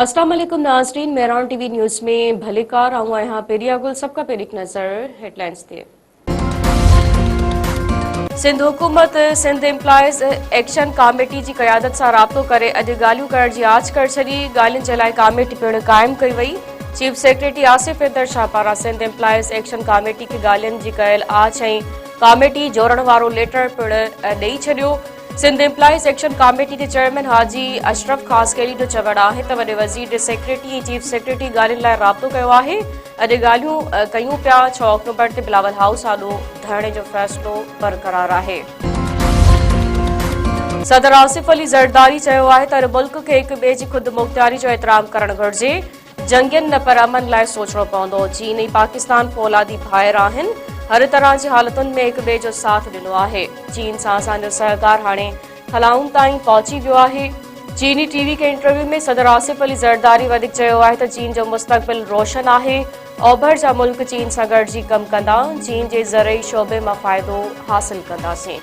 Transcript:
अस्सलाम वालेकुम नाज़रीन, मेहरान टीवी न्यूज़ में भलेकार आऊँ यहाँ पेरिया गुल सबका पेरिक नज़र हेडलाइंस थे। सिंध हुकूमत सिंध एम्प्लॉइज़ एक्शन कमेटी जी क़यादत सां राब्तो करे अॼु ॻाल्हियूं करण जी आछ करे छॾी। ॻाल्हियुनि जे लाइ कमेटी पिणु क़ाइमु कई वई। चीफ सेक्रेटरी आसिफ इंदर शाह पारां सिंध एम्प्लॉइज़ एक्शन कमेटी खे ॻाल्हियुनि जी कयल आछ ऐं कमेटी जोड़ण वारो लेटर पिणु ॾेई छॾियो। सिंध एम्प्लॉइज़ एक्शन कमेटी जे चेयरमैन हाजी अशरफ ख़ासकेली जो चवणु आहे त वॾे वज़ीर सेक्रेटरी ऐं चीफ सेक्रेटरी ॻाल्हियुनि लाइ राब्तो कयो आहे। अॼु ॻाल्हियूं कयूं पिया। 6 अक्टूबर ते बिलावल हाउस आॾो धरणे जो फ़ैसिलो बरक़रार आहे। सदर आसिफ अली ज़रदारी चयो आहे त मुल्क खे हिक ॿिए जी ख़ुदि मुख़्तियारी जो एतिराम करणु घुरिजे। जंगियुनि न पर अमन लाइ सोचणो पवंदो। चीन ऐं पाकिस्तान फौलादी भाइर आहिनि। हर तरह जी हालतुनि में हिक ॿिए जो साथ ॾिनो आहे। चीन सां असांजो सहकार हाणे खलाउनि ताईं पहुची वियो आहे। चीनी टीवी के इंटरव्यू में सदर आसिफ अली ज़रदारी वधीक चयो आहे त चीन जो मुस्तक़बिल रोशन आहे। ओभर जा मुल्क चीन सां गॾिजी कमु कंदा। चीन जे ज़रई शोबे मां फ़ाइदो हासिल कंदासीं।